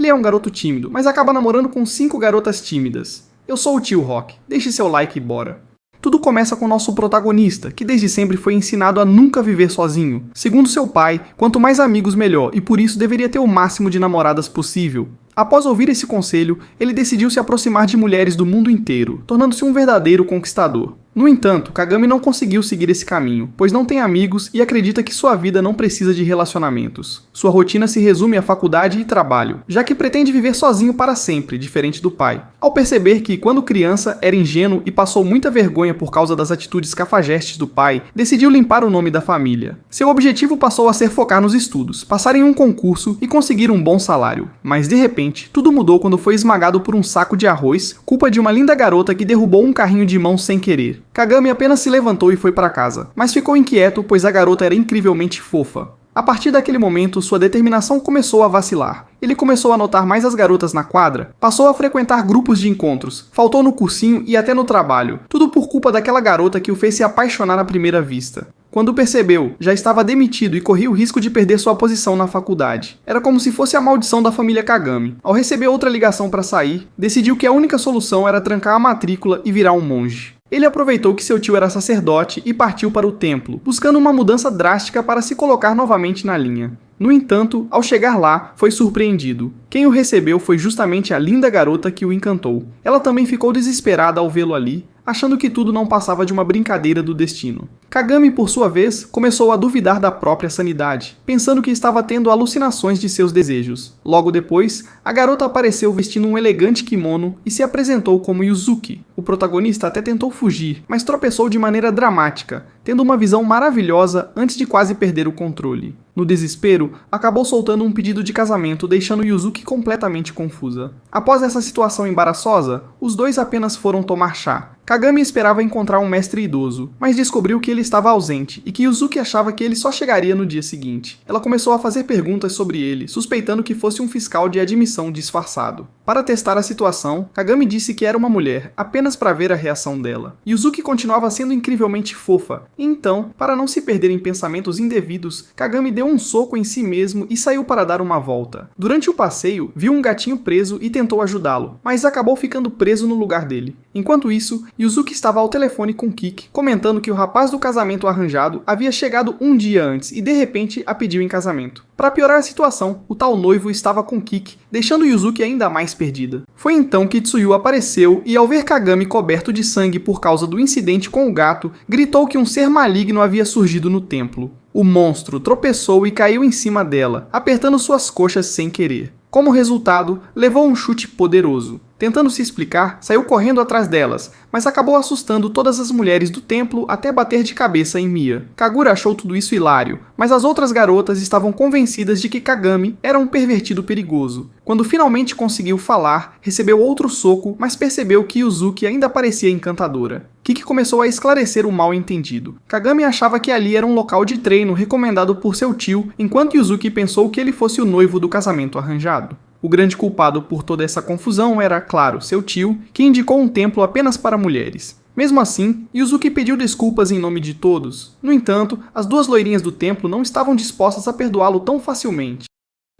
Ele é um garoto tímido, mas acaba namorando com 5 garotas tímidas. Eu sou o tio Rock, deixe seu like e bora. Tudo começa com o nosso protagonista, que desde sempre foi ensinado a nunca viver sozinho. Segundo seu pai, quanto mais amigos melhor, e por isso deveria ter o máximo de namoradas possível. Após ouvir esse conselho, ele decidiu se aproximar de mulheres do mundo inteiro, tornando-se um verdadeiro conquistador. No entanto, Kagami não conseguiu seguir esse caminho, pois não tem amigos e acredita que sua vida não precisa de relacionamentos. Sua rotina se resume à faculdade e trabalho, já que pretende viver sozinho para sempre, diferente do pai. Ao perceber que, quando criança, era ingênuo e passou muita vergonha por causa das atitudes cafajestes do pai, decidiu limpar o nome da família. Seu objetivo passou a ser focar nos estudos, passar em um concurso e conseguir um bom salário. Mas de repente, tudo mudou quando foi esmagado por um saco de arroz, culpa de uma linda garota que derrubou um carrinho de mão sem querer. Kagami apenas se levantou e foi para casa, mas ficou inquieto pois a garota era incrivelmente fofa. A partir daquele momento, sua determinação começou a vacilar. Ele começou a notar mais as garotas na quadra, passou a frequentar grupos de encontros, faltou no cursinho e até no trabalho, tudo por culpa daquela garota que o fez se apaixonar à primeira vista. Quando percebeu, já estava demitido e corria o risco de perder sua posição na faculdade. Era como se fosse a maldição da família Kagami. Ao receber outra ligação para sair, decidiu que a única solução era trancar a matrícula e virar um monge. Ele aproveitou que seu tio era sacerdote e partiu para o templo, buscando uma mudança drástica para se colocar novamente na linha. No entanto, ao chegar lá, foi surpreendido. Quem o recebeu foi justamente a linda garota que o encantou. Ela também ficou desesperada ao vê-lo ali, achando que tudo não passava de uma brincadeira do destino. Kagami, por sua vez, começou a duvidar da própria sanidade, pensando que estava tendo alucinações de seus desejos. Logo depois, a garota apareceu vestindo um elegante kimono e se apresentou como Yuzuki. O protagonista até tentou fugir, mas tropeçou de maneira dramática, tendo uma visão maravilhosa antes de quase perder o controle. No desespero, acabou soltando um pedido de casamento, deixando Yuzuki completamente confusa. Após essa situação embaraçosa, os dois apenas foram tomar chá. Kagami esperava encontrar um mestre idoso, mas descobriu que ele estava ausente e que Yuzuki achava que ele só chegaria no dia seguinte. Ela começou a fazer perguntas sobre ele, suspeitando que fosse um fiscal de admissão disfarçado. Para testar a situação, Kagami disse que era uma mulher, apenas para ver a reação dela. Yuzuki continuava sendo incrivelmente fofa, e então, para não se perder em pensamentos indevidos, Kagami deu um soco em si mesmo e saiu para dar uma volta. Durante o passeio, viu um gatinho preso e tentou ajudá-lo, mas acabou ficando preso no lugar dele. Enquanto isso, Yuzuki estava ao telefone com Kiki, comentando que o rapaz do casamento arranjado havia chegado um dia antes e de repente a pediu em casamento. Para piorar a situação, o tal noivo estava com Kiki, deixando Yuzuki ainda mais perdida. Foi então que Tsuyu apareceu e, ao ver Kagami coberto de sangue por causa do incidente com o gato, gritou que um ser maligno havia surgido no templo. O monstro tropeçou e caiu em cima dela, apertando suas coxas sem querer. Como resultado, levou um chute poderoso. Tentando se explicar, saiu correndo atrás delas, mas acabou assustando todas as mulheres do templo até bater de cabeça em Mia. Kagura achou tudo isso hilário, mas as outras garotas estavam convencidas de que Kagami era um pervertido perigoso. Quando finalmente conseguiu falar, recebeu outro soco, mas percebeu que Yuzuki ainda parecia encantadora. Kiki começou a esclarecer o mal-entendido. Kagami achava que ali era um local de treino recomendado por seu tio, enquanto Yuzuki pensou que ele fosse o noivo do casamento arranjado. O grande culpado por toda essa confusão era, claro, seu tio, que indicou um templo apenas para mulheres. Mesmo assim, Yuzuki pediu desculpas em nome de todos. No entanto, as duas loirinhas do templo não estavam dispostas a perdoá-lo tão facilmente.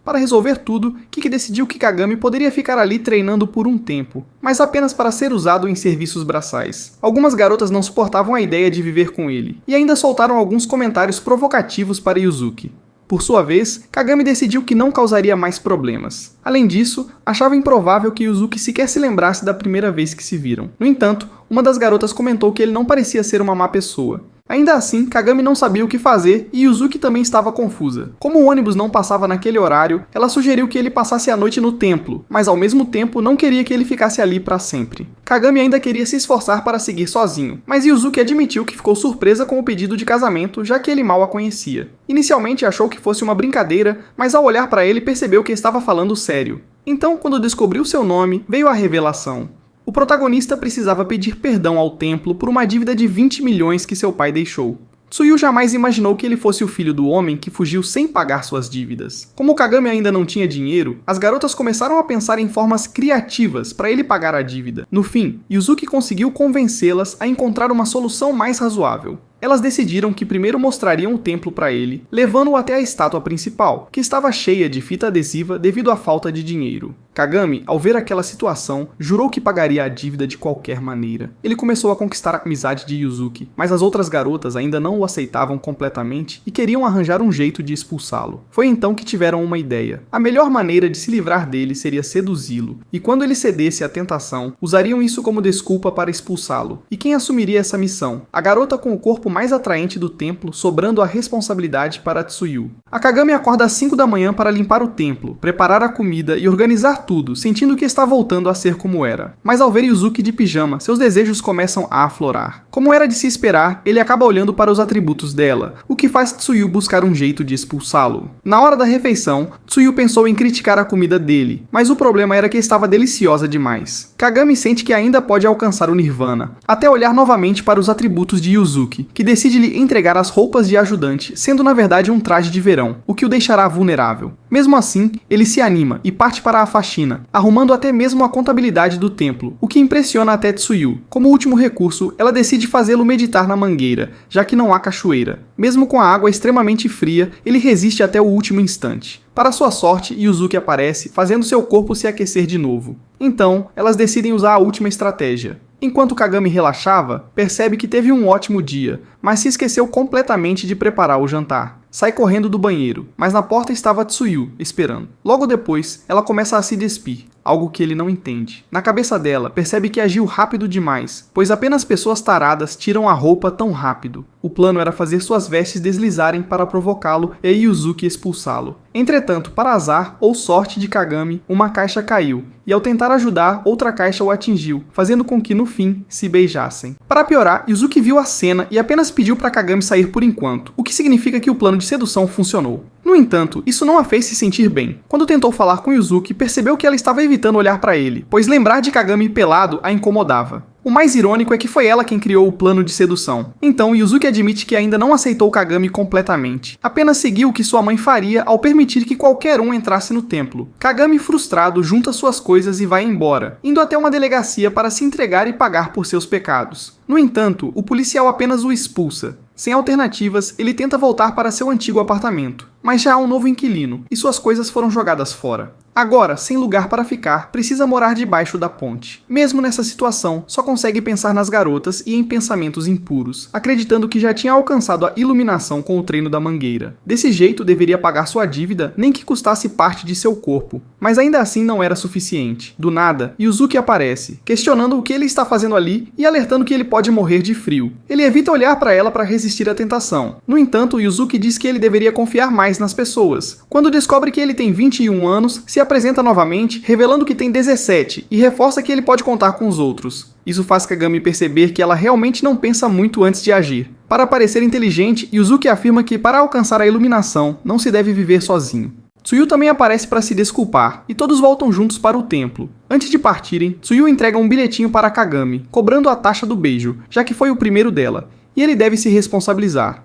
Para resolver tudo, Kiki decidiu que Kagami poderia ficar ali treinando por um tempo, mas apenas para ser usado em serviços braçais. Algumas garotas não suportavam a ideia de viver com ele, e ainda soltaram alguns comentários provocativos para Yuzuki. Por sua vez, Kagami decidiu que não causaria mais problemas. Além disso, achava improvável que Yuzuki sequer se lembrasse da primeira vez que se viram. No entanto, uma das garotas comentou que ele não parecia ser uma má pessoa. Ainda assim, Kagami não sabia o que fazer e Yuzuki também estava confusa. Como o ônibus não passava naquele horário, ela sugeriu que ele passasse a noite no templo, mas ao mesmo tempo não queria que ele ficasse ali para sempre. Kagami ainda queria se esforçar para seguir sozinho, mas Yuzuki admitiu que ficou surpresa com o pedido de casamento, já que ele mal a conhecia. Inicialmente achou que fosse uma brincadeira, mas ao olhar para ele percebeu que estava falando sério. Então, quando descobriu seu nome, veio a revelação. O protagonista precisava pedir perdão ao templo por uma dívida de 20 milhões que seu pai deixou. Tsuyu jamais imaginou que ele fosse o filho do homem que fugiu sem pagar suas dívidas. Como Kagami ainda não tinha dinheiro, as garotas começaram a pensar em formas criativas para ele pagar a dívida. No fim, Yuzuki conseguiu convencê-las a encontrar uma solução mais razoável. Elas decidiram que primeiro mostrariam o templo para ele, levando-o até a estátua principal, que estava cheia de fita adesiva devido à falta de dinheiro. Kagami, ao ver aquela situação, jurou que pagaria a dívida de qualquer maneira. Ele começou a conquistar a amizade de Yuzuki, mas as outras garotas ainda não o aceitavam completamente e queriam arranjar um jeito de expulsá-lo. Foi então que tiveram uma ideia. A melhor maneira de se livrar dele seria seduzi-lo, e quando ele cedesse à tentação, usariam isso como desculpa para expulsá-lo. E quem assumiria essa missão? A garota com o corpo mais atraente do templo, sobrando a responsabilidade para Tsuyu. A Kagami acorda às 5 da manhã para limpar o templo, preparar a comida e organizar tudo, sentindo que está voltando a ser como era. Mas ao ver Yuzuki de pijama, seus desejos começam a aflorar. Como era de se esperar, ele acaba olhando para os atributos dela, o que faz Tsuyu buscar um jeito de expulsá-lo. Na hora da refeição, Tsuyu pensou em criticar a comida dele, mas o problema era que estava deliciosa demais. Kagami sente que ainda pode alcançar o Nirvana, até olhar novamente para os atributos de Yuzuki, que decide lhe entregar as roupas de ajudante, sendo na verdade um traje de verão, o que o deixará vulnerável. Mesmo assim, ele se anima e parte para a faxina, arrumando até mesmo a contabilidade do templo, o que impressiona até Tsuyu. Como último recurso, ela decide fazê-lo meditar na mangueira, já que não há cachoeira. Mesmo com a água extremamente fria, ele resiste até o último instante. Para sua sorte, Yuzuki aparece, fazendo seu corpo se aquecer de novo. Então, elas decidem usar a última estratégia. Enquanto Kagami relaxava, percebe que teve um ótimo dia, mas se esqueceu completamente de preparar o jantar. Sai correndo do banheiro, mas na porta estava Tsuyu, esperando. Logo depois, ela começa a se despir, algo que ele não entende. Na cabeça dela, percebe que agiu rápido demais, pois apenas pessoas taradas tiram a roupa tão rápido. O plano era fazer suas vestes deslizarem para provocá-lo e Yuzuki expulsá-lo. Entretanto, para azar ou sorte de Kagami, uma caixa caiu, e ao tentar ajudar, outra caixa o atingiu, fazendo com que, no fim, se beijassem. Para piorar, Yuzuki viu a cena e apenas pediu para Kagami sair por enquanto, o que significa que o plano de sedução funcionou. No entanto, isso não a fez se sentir bem. Quando tentou falar com Yuzuki, percebeu que ela estava evitando olhar para ele, pois lembrar de Kagami pelado a incomodava. O mais irônico é que foi ela quem criou o plano de sedução. Então, Yuzuki admite que ainda não aceitou Kagami completamente. Apenas seguiu o que sua mãe faria ao permitir que qualquer um entrasse no templo. Kagami, frustrado, junta suas coisas e vai embora, indo até uma delegacia para se entregar e pagar por seus pecados. No entanto, o policial apenas o expulsa. Sem alternativas, ele tenta voltar para seu antigo apartamento, mas já há um novo inquilino, e suas coisas foram jogadas fora. Agora, sem lugar para ficar, precisa morar debaixo da ponte. Mesmo nessa situação, só consegue pensar nas garotas e em pensamentos impuros, acreditando que já tinha alcançado a iluminação com o treino da mangueira. Desse jeito, deveria pagar sua dívida, nem que custasse parte de seu corpo. Mas ainda assim não era suficiente. Do nada, Yuzuki aparece, questionando o que ele está fazendo ali e alertando que ele pode morrer de frio. Ele evita olhar para ela para resistir à tentação. No entanto, Yuzuki diz que ele deveria confiar mais nas pessoas. Quando descobre que ele tem 21 anos, se apresenta novamente, revelando que tem 17, e reforça que ele pode contar com os outros. Isso faz Kagami perceber que ela realmente não pensa muito antes de agir. Para parecer inteligente, Yuzuki afirma que para alcançar a iluminação, não se deve viver sozinho. Tsuyu também aparece para se desculpar, e todos voltam juntos para o templo. Antes de partirem, Tsuyu entrega um bilhetinho para Kagami, cobrando a taxa do beijo, já que foi o primeiro dela, e ele deve se responsabilizar.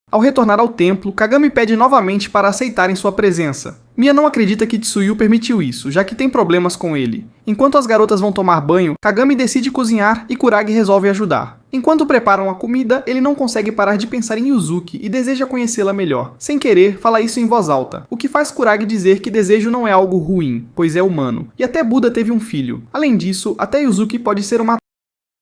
Ao retornar ao templo, Kagami pede novamente para aceitarem sua presença. Mia não acredita que Tsuyu permitiu isso, já que tem problemas com ele. Enquanto as garotas vão tomar banho, Kagami decide cozinhar e Kurage resolve ajudar. Enquanto preparam a comida, ele não consegue parar de pensar em Yuzuki e deseja conhecê-la melhor. Sem querer, fala isso em voz alta, o que faz Kurage dizer que desejo não é algo ruim, pois é humano. E até Buda teve um filho. Além disso, até Yuzuki pode ser uma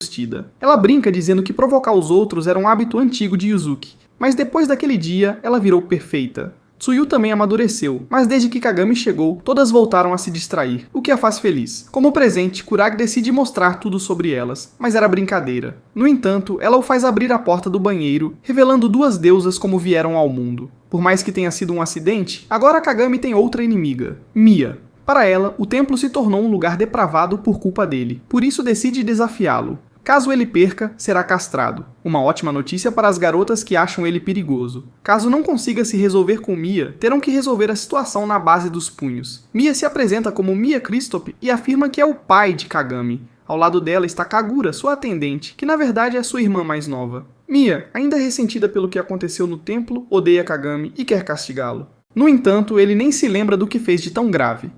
assistida. Ela brinca dizendo que provocar os outros era um hábito antigo de Yuzuki. Mas depois daquele dia, ela virou perfeita. Tsuyu também amadureceu, mas desde que Kagami chegou, todas voltaram a se distrair, o que a faz feliz. Como presente, Kurage decide mostrar tudo sobre elas, mas era brincadeira. No entanto, ela o faz abrir a porta do banheiro, revelando duas deusas como vieram ao mundo. Por mais que tenha sido um acidente, agora Kagami tem outra inimiga, Mia. Para ela, o templo se tornou um lugar depravado por culpa dele, por isso decide desafiá-lo. Caso ele perca, será castrado. Uma ótima notícia para as garotas que acham ele perigoso. Caso não consiga se resolver com Mia, terão que resolver a situação na base dos punhos. Mia se apresenta como Mia Christop e afirma que é o pai de Kagami. Ao lado dela está Kagura, sua atendente, que na verdade é sua irmã mais nova. Mia, ainda ressentida pelo que aconteceu no templo, odeia Kagami e quer castigá-lo. No entanto, ele nem se lembra do que fez de tão grave.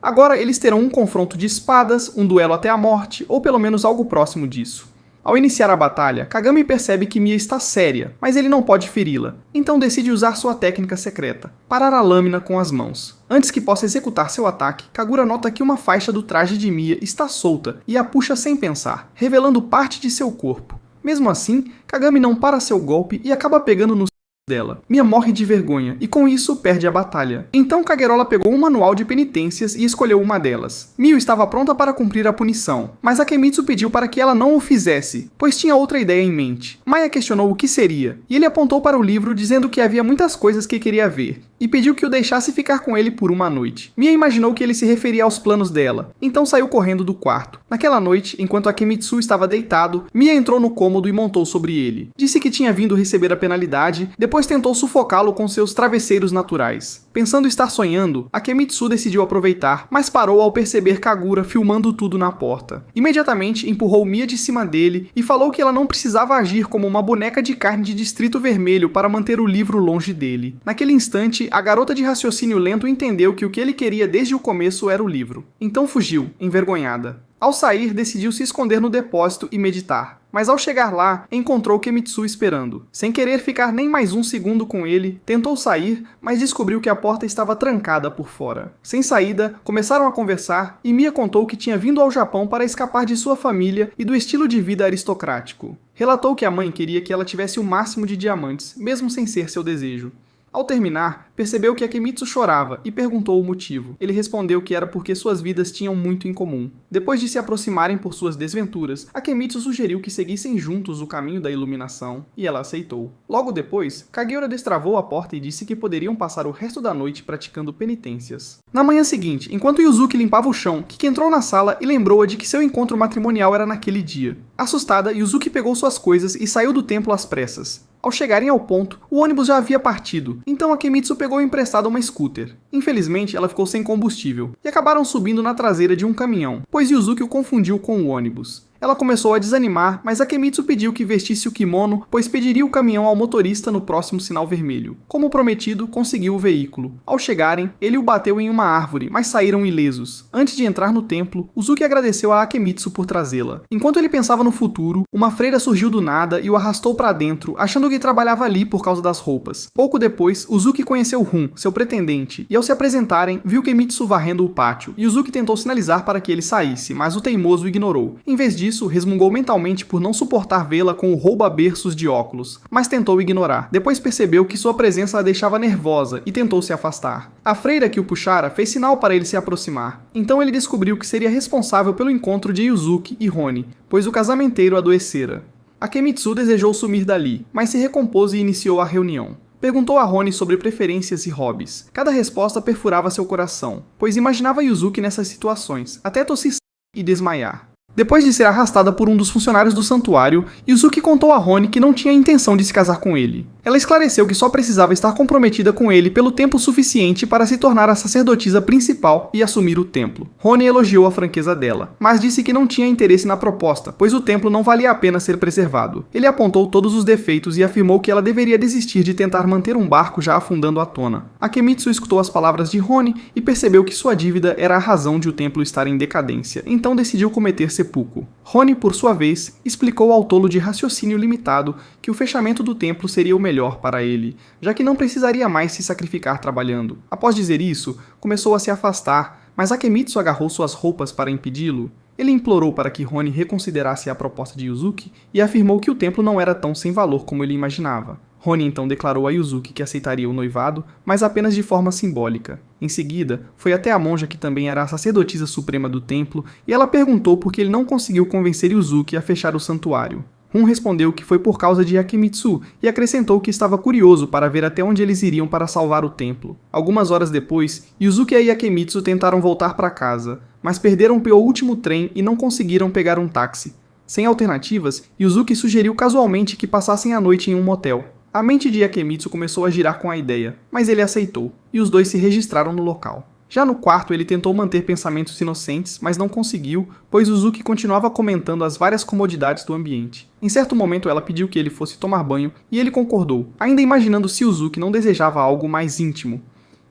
Agora eles terão um confronto de espadas, um duelo até a morte, ou pelo menos algo próximo disso. Ao iniciar a batalha, Kagami percebe que Mia está séria, mas ele não pode feri-la, então decide usar sua técnica secreta, parar a lâmina com as mãos. Antes que possa executar seu ataque, Kagura nota que uma faixa do traje de Mia está solta e a puxa sem pensar, revelando parte de seu corpo. Mesmo assim, Kagami não para seu golpe e acaba pegando no dela. Mia morre de vergonha e com isso perde a batalha. Então Kagerola pegou um manual de penitências e escolheu uma delas. Mio estava pronta para cumprir a punição, mas Akemitsu pediu para que ela não o fizesse, pois tinha outra ideia em mente. Maya questionou o que seria, e ele apontou para o livro dizendo que havia muitas coisas que queria ver, e pediu que o deixasse ficar com ele por uma noite. Mia imaginou que ele se referia aos planos dela, então saiu correndo do quarto. Naquela noite, enquanto Akemitsu estava deitado, Mia entrou no cômodo e montou sobre ele. Disse que tinha vindo receber a penalidade, depois tentou sufocá-lo com seus travesseiros naturais. Pensando estar sonhando, Akemitsu decidiu aproveitar, mas parou ao perceber Kagura filmando tudo na porta. Imediatamente empurrou Mia de cima dele e falou que ela não precisava agir como uma boneca de carne de Distrito Vermelho para manter o livro longe dele. Naquele instante, a garota de raciocínio lento entendeu que o que ele queria desde o começo era o livro. Então fugiu, envergonhada. Ao sair, decidiu se esconder no depósito e meditar. Mas ao chegar lá, encontrou Kemitsu esperando. Sem querer ficar nem mais um segundo com ele, tentou sair, mas descobriu que a porta estava trancada por fora. Sem saída, começaram a conversar e Mia contou que tinha vindo ao Japão para escapar de sua família e do estilo de vida aristocrático. Relatou que a mãe queria que ela tivesse o máximo de diamantes, mesmo sem ser seu desejo. Ao terminar, percebeu que Akemitsu chorava e perguntou o motivo. Ele respondeu que era porque suas vidas tinham muito em comum. Depois de se aproximarem por suas desventuras, Akemitsu sugeriu que seguissem juntos o caminho da iluminação, e ela aceitou. Logo depois, Kageura destravou a porta e disse que poderiam passar o resto da noite praticando penitências. Na manhã seguinte, enquanto Yuzuki limpava o chão, Kiki entrou na sala e lembrou-a de que seu encontro matrimonial era naquele dia. Assustada, Yuzuki pegou suas coisas e saiu do templo às pressas. Ao chegarem ao ponto, o ônibus já havia partido, então Akemitsu pegou emprestado uma scooter. Infelizmente, ela ficou sem combustível, e acabaram subindo na traseira de um caminhão, pois Yuzuki o confundiu com o ônibus. Ela começou a desanimar, mas Akemitsu pediu que vestisse o kimono, pois pediria o caminhão ao motorista no próximo sinal vermelho. Como prometido, conseguiu o veículo. Ao chegarem, ele o bateu em uma árvore, mas saíram ilesos. Antes de entrar no templo, Uzuki agradeceu a Akemitsu por trazê-la. Enquanto ele pensava no futuro, uma freira surgiu do nada e o arrastou para dentro, achando que trabalhava ali por causa das roupas. Pouco depois, Uzuki conheceu Hun, seu pretendente, e ao se apresentarem, viu Kemitsu varrendo o pátio, e Uzuki tentou sinalizar para que ele saísse, mas o teimoso ignorou. Em vez disso, resmungou mentalmente por não suportar vê-la com o rouba-berços de óculos, mas tentou ignorar. Depois percebeu que sua presença a deixava nervosa e tentou se afastar. A freira que o puxara fez sinal para ele se aproximar. Então ele descobriu que seria responsável pelo encontro de Yuzuki e Roni, pois o casamenteiro adoecera. Akemitsu desejou sumir dali, mas se recompôs e iniciou a reunião. Perguntou a Roni sobre preferências e hobbies. Cada resposta perfurava seu coração, pois imaginava Yuzuki nessas situações, até tossir e desmaiar. Depois de ser arrastada por um dos funcionários do santuário, Yuzuki contou a Roni que não tinha intenção de se casar com ele. Ela esclareceu que só precisava estar comprometida com ele pelo tempo suficiente para se tornar a sacerdotisa principal e assumir o templo. Roni elogiou a franqueza dela, mas disse que não tinha interesse na proposta, pois o templo não valia a pena ser preservado. Ele apontou todos os defeitos e afirmou que ela deveria desistir de tentar manter um barco já afundando à tona. Akemitsu escutou as palavras de Roni e percebeu que sua dívida era a razão de o templo estar em decadência, então decidiu cometer seppuku. Roni, por sua vez, explicou ao tolo de raciocínio limitado que o fechamento do templo seria o melhor para ele, já que não precisaria mais se sacrificar trabalhando. Após dizer isso, começou a se afastar, mas Akemitsu agarrou suas roupas para impedi-lo. Ele implorou para que Roni reconsiderasse a proposta de Yuzuki e afirmou que o templo não era tão sem valor como ele imaginava. Roni então declarou a Yuzuki que aceitaria o noivado, mas apenas de forma simbólica. Em seguida, foi até a monja que também era a sacerdotisa suprema do templo e ela perguntou por que ele não conseguiu convencer Yuzuki a fechar o santuário. Hun respondeu que foi por causa de Akemitsu e acrescentou que estava curioso para ver até onde eles iriam para salvar o templo. Algumas horas depois, Yuzuki e Akemitsu tentaram voltar para casa, mas perderam o último trem e não conseguiram pegar um táxi. Sem alternativas, Yuzuki sugeriu casualmente que passassem a noite em um motel. A mente de Akemitsu começou a girar com a ideia, mas ele aceitou, e os dois se registraram no local. Já no quarto, ele tentou manter pensamentos inocentes, mas não conseguiu, pois Uzuki continuava comentando as várias comodidades do ambiente. Em certo momento, ela pediu que ele fosse tomar banho, e ele concordou, ainda imaginando se Uzuki não desejava algo mais íntimo.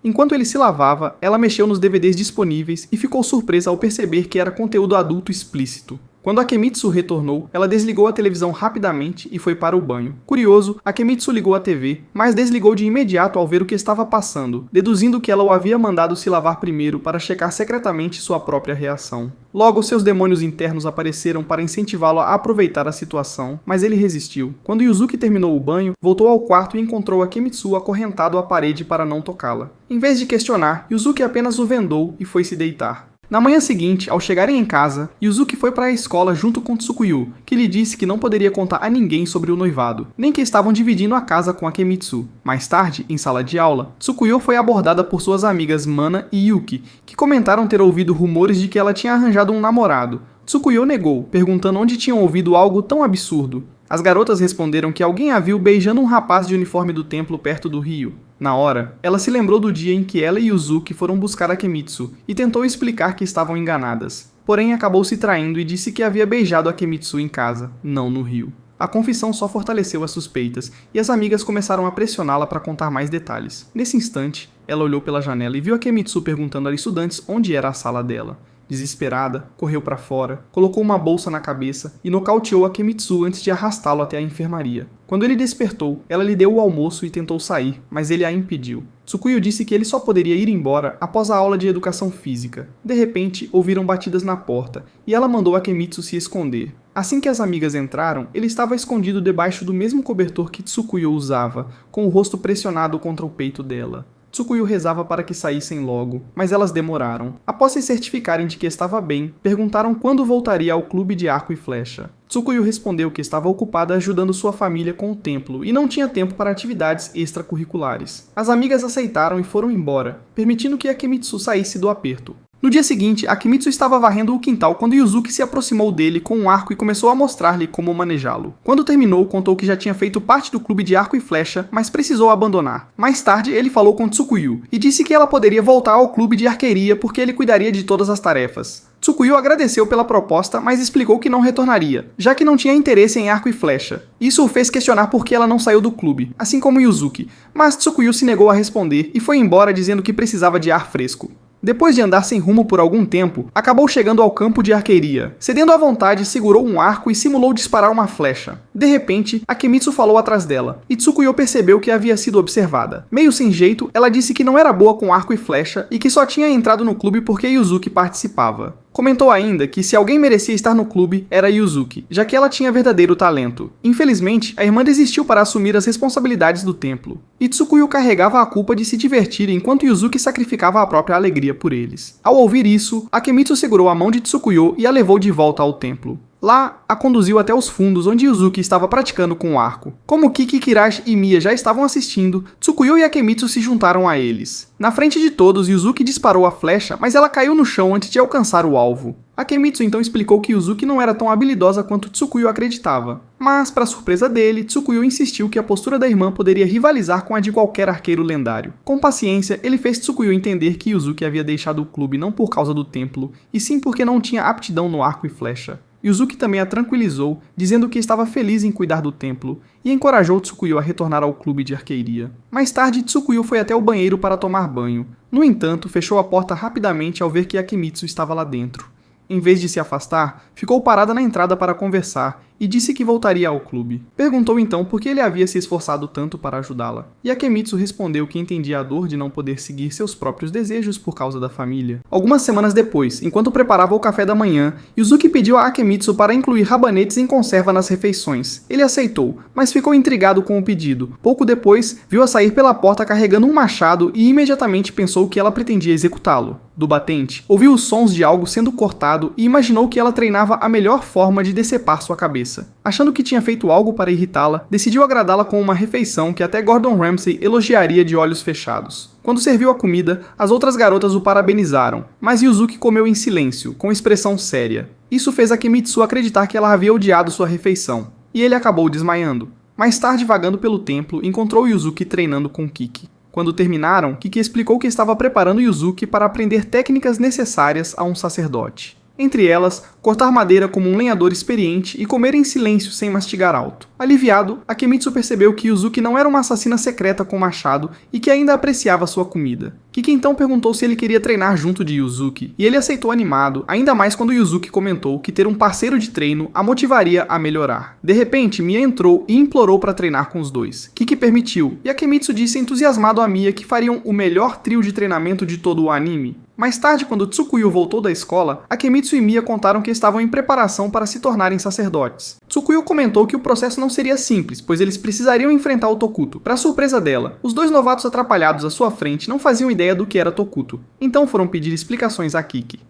Enquanto ele se lavava, ela mexeu nos DVDs disponíveis e ficou surpresa ao perceber que era conteúdo adulto explícito. Quando Akemitsu retornou, ela desligou a televisão rapidamente e foi para o banho. Curioso, Akemitsu ligou a TV, mas desligou de imediato ao ver o que estava passando, deduzindo que ela o havia mandado se lavar primeiro para checar secretamente sua própria reação. Logo, seus demônios internos apareceram para incentivá-lo a aproveitar a situação, mas ele resistiu. Quando Yuzuki terminou o banho, voltou ao quarto e encontrou Akemitsu acorrentado à parede para não tocá-la. Em vez de questionar, Yuzuki apenas o vendou e foi se deitar. Na manhã seguinte, ao chegarem em casa, Yuzuki foi para a escola junto com Tsukuyo, que lhe disse que não poderia contar a ninguém sobre o noivado, nem que estavam dividindo a casa com Akemitsu. Mais tarde, em sala de aula, Tsukuyo foi abordada por suas amigas Mana e Yuki, que comentaram ter ouvido rumores de que ela tinha arranjado um namorado. Tsukuyo negou, perguntando onde tinham ouvido algo tão absurdo. As garotas responderam que alguém a viu beijando um rapaz de uniforme do templo perto do rio. Na hora, ela se lembrou do dia em que ela e Yuzuki foram buscar Akemitsu e tentou explicar que estavam enganadas. Porém, acabou se traindo e disse que havia beijado Akemitsu em casa, não no rio. A confissão só fortaleceu as suspeitas e as amigas começaram a pressioná-la para contar mais detalhes. Nesse instante, ela olhou pela janela e viu Akemitsu perguntando aos estudantes onde era a sala dela. Desesperada, correu para fora, colocou uma bolsa na cabeça e nocauteou Akemitsu antes de arrastá-lo até a enfermaria. Quando ele despertou, ela lhe deu o almoço e tentou sair, mas ele a impediu. Tsukuyo disse que ele só poderia ir embora após a aula de educação física. De repente, ouviram batidas na porta e ela mandou Akemitsu se esconder. Assim que as amigas entraram, ele estava escondido debaixo do mesmo cobertor que Tsukuyo usava, com o rosto pressionado contra o peito dela. Tsukuyo rezava para que saíssem logo, mas elas demoraram. Após se certificarem de que estava bem, perguntaram quando voltaria ao clube de arco e flecha. Tsukuyo respondeu que estava ocupada ajudando sua família com o templo e não tinha tempo para atividades extracurriculares. As amigas aceitaram e foram embora, permitindo que Akemitsu saísse do aperto. No dia seguinte, Akemitsu estava varrendo o quintal quando Yuzuki se aproximou dele com um arco e começou a mostrar-lhe como manejá-lo. Quando terminou, contou que já tinha feito parte do clube de arco e flecha, mas precisou abandonar. Mais tarde, ele falou com Tsukuyo e disse que ela poderia voltar ao clube de arqueria porque ele cuidaria de todas as tarefas. Tsukuyo agradeceu pela proposta, mas explicou que não retornaria, já que não tinha interesse em arco e flecha. Isso o fez questionar por que ela não saiu do clube, assim como Yuzuki, mas Tsukuyo se negou a responder e foi embora dizendo que precisava de ar fresco. Depois de andar sem rumo por algum tempo, acabou chegando ao campo de arqueria. Cedendo à vontade, segurou um arco e simulou disparar uma flecha. De repente, Akemitsu falou atrás dela, e Tsukuyo percebeu que havia sido observada. Meio sem jeito, ela disse que não era boa com arco e flecha e que só tinha entrado no clube porque Yuzuki participava. Comentou ainda que se alguém merecia estar no clube, era Yuzuki, já que ela tinha verdadeiro talento. Infelizmente, a irmã desistiu para assumir as responsabilidades do templo, e Tsukuyo carregava a culpa de se divertir enquanto Yuzuki sacrificava a própria alegria por eles. Ao ouvir isso, Akemitsu segurou a mão de Tsukuyo e a levou de volta ao templo. Lá, a conduziu até os fundos onde Yuzuki estava praticando com o arco. Como Kiki, Kirashi e Mia já estavam assistindo, Tsukuyo e Akemitsu se juntaram a eles. Na frente de todos, Yuzuki disparou a flecha, mas ela caiu no chão antes de alcançar o alvo. Akemitsu então explicou que Yuzuki não era tão habilidosa quanto Tsukuyo acreditava. Mas, para surpresa dele, Tsukuyo insistiu que a postura da irmã poderia rivalizar com a de qualquer arqueiro lendário. Com paciência, ele fez Tsukuyo entender que Yuzuki havia deixado o clube não por causa do templo, e sim porque não tinha aptidão no arco e flecha. Yuzuki também a tranquilizou, dizendo que estava feliz em cuidar do templo, e encorajou Tsukuyo a retornar ao clube de arqueria. Mais tarde, Tsukuyo foi até o banheiro para tomar banho. No entanto, fechou a porta rapidamente ao ver que Akemitsu estava lá dentro. Em vez de se afastar, ficou parada na entrada para conversar e disse que voltaria ao clube. Perguntou então por que ele havia se esforçado tanto para ajudá-la. E Akemitsu respondeu que entendia a dor de não poder seguir seus próprios desejos por causa da família. Algumas semanas depois, enquanto preparava o café da manhã, Yuzuki pediu a Akemitsu para incluir rabanetes em conserva nas refeições. Ele aceitou, mas ficou intrigado com o pedido. Pouco depois, viu-a sair pela porta carregando um machado e imediatamente pensou que ela pretendia executá-lo. Do batente, ouviu os sons de algo sendo cortado e imaginou que ela treinava a melhor forma de decepar sua cabeça. Achando que tinha feito algo para irritá-la, decidiu agradá-la com uma refeição que até Gordon Ramsay elogiaria de olhos fechados. Quando serviu a comida, as outras garotas o parabenizaram, mas Yuzuki comeu em silêncio, com expressão séria. Isso fez Akemitsu acreditar que ela havia odiado sua refeição, e ele acabou desmaiando. Mais tarde, vagando pelo templo, encontrou Yuzuki treinando com Kiki. Quando terminaram, Kiki explicou que estava preparando Yuzuki para aprender técnicas necessárias a um sacerdote. Entre elas, cortar madeira como um lenhador experiente e comer em silêncio sem mastigar alto. Aliviado, Akemitsu percebeu que Yuzuki não era uma assassina secreta com machado e que ainda apreciava sua comida. Kiki então perguntou se ele queria treinar junto de Yuzuki, e ele aceitou animado, ainda mais quando Yuzuki comentou que ter um parceiro de treino a motivaria a melhorar. De repente, Mia entrou e implorou para treinar com os dois. Kiki permitiu, e Akemitsu disse entusiasmado a Mia que fariam o melhor trio de treinamento de todo o anime. Mais tarde, quando Tsukuyo voltou da escola, Akemitsu e Mia contaram que estavam em preparação para se tornarem sacerdotes. Tsukuyo comentou que o processo não seria simples, pois eles precisariam enfrentar o Tokuto. Para surpresa dela, os dois novatos atrapalhados à sua frente não faziam ideia do que era Tokuto, então foram pedir explicações a Kiki.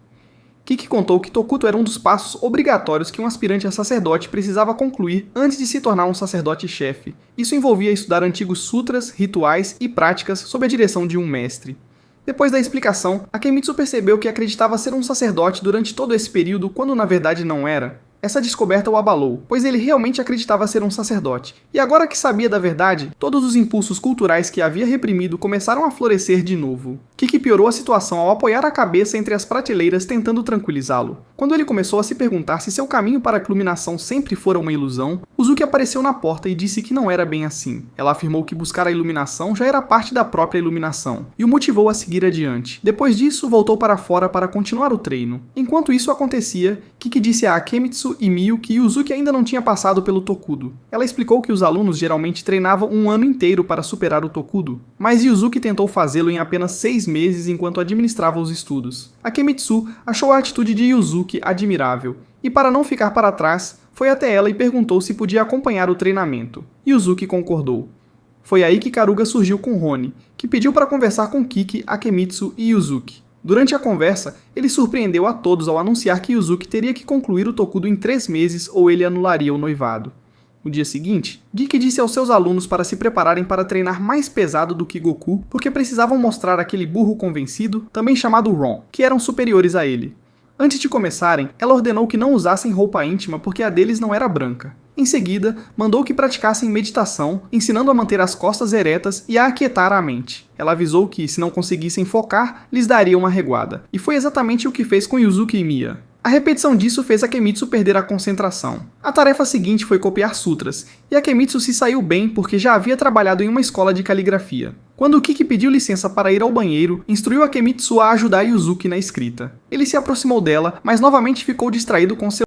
Kiki contou que Tokuto era um dos passos obrigatórios que um aspirante a sacerdote precisava concluir antes de se tornar um sacerdote-chefe. Isso envolvia estudar antigos sutras, rituais e práticas sob a direção de um mestre. Depois da explicação, Akemitsu percebeu que acreditava ser um sacerdote durante todo esse período quando na verdade não era. Essa descoberta o abalou, pois ele realmente acreditava ser um sacerdote. E agora que sabia da verdade, todos os impulsos culturais que havia reprimido começaram a florescer de novo. Kiki piorou a situação ao apoiar a cabeça entre as prateleiras tentando tranquilizá-lo. Quando ele começou a se perguntar se seu caminho para a iluminação sempre fora uma ilusão, Uzuki apareceu na porta e disse que não era bem assim. Ela afirmou que buscar a iluminação já era parte da própria iluminação, e o motivou a seguir adiante. Depois disso, voltou para fora para continuar o treino. Enquanto isso acontecia, Kiki disse a Akemitsu e Mio que Yuzuki ainda não tinha passado pelo Tokudo. Ela explicou que os alunos geralmente treinavam um ano inteiro para superar o Tokudo, mas Yuzuki tentou fazê-lo em apenas 6 meses enquanto administrava os estudos. Akemitsu achou a atitude de Yuzuki admirável, e para não ficar para trás, foi até ela e perguntou se podia acompanhar o treinamento. Yuzuki concordou. Foi aí que Karuga surgiu com Roni, que pediu para conversar com Kiki, Akemitsu e Yuzuki. Durante a conversa, ele surpreendeu a todos ao anunciar que Yuzuki teria que concluir o Tokudo em 3 meses ou ele anularia o noivado. No dia seguinte, Kiki disse aos seus alunos para se prepararem para treinar mais pesado do que Goku, porque precisavam mostrar aquele burro convencido, também chamado Ron, que eram superiores a ele. Antes de começarem, ela ordenou que não usassem roupa íntima porque a deles não era branca. Em seguida, mandou que praticassem meditação, ensinando a manter as costas eretas e a aquietar a mente. Ela avisou que, se não conseguissem focar, lhes daria uma reguada. E foi exatamente o que fez com Yuzuki e Mia. A repetição disso fez Akemitsu perder a concentração. A tarefa seguinte foi copiar sutras, e Akemitsu se saiu bem porque já havia trabalhado em uma escola de caligrafia. Quando Kiki pediu licença para ir ao banheiro, instruiu Akemitsu a ajudar Yuzuki na escrita. Ele se aproximou dela, mas novamente ficou distraído com seu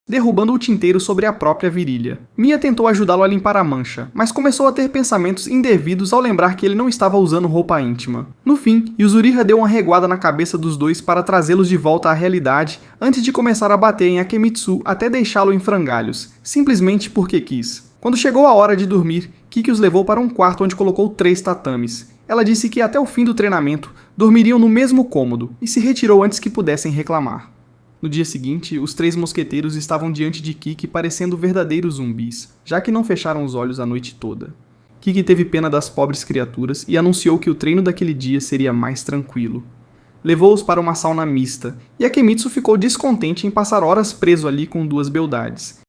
derrubando o tinteiro sobre a própria virilha. Mia tentou ajudá-lo a limpar a mancha, mas começou a ter pensamentos indevidos ao lembrar que ele não estava usando roupa íntima. No fim, Yuzuriha deu uma reguada na cabeça dos dois para trazê-los de volta à realidade antes de começar a bater em Akemitsu até deixá-lo em frangalhos, simplesmente porque quis. Quando chegou a hora de dormir, Kiki os levou para um quarto onde colocou 3 tatames. Ela disse que até o fim do treinamento dormiriam no mesmo cômodo e se retirou antes que pudessem reclamar. No dia seguinte, os 3 mosqueteiros estavam diante de Kiki parecendo verdadeiros zumbis, já que não fecharam os olhos a noite toda. Kiki teve pena das pobres criaturas e anunciou que o treino daquele dia seria mais tranquilo. Levou-os para uma sauna mista, e Akemitsu ficou descontente em passar horas preso ali com 2 beldades.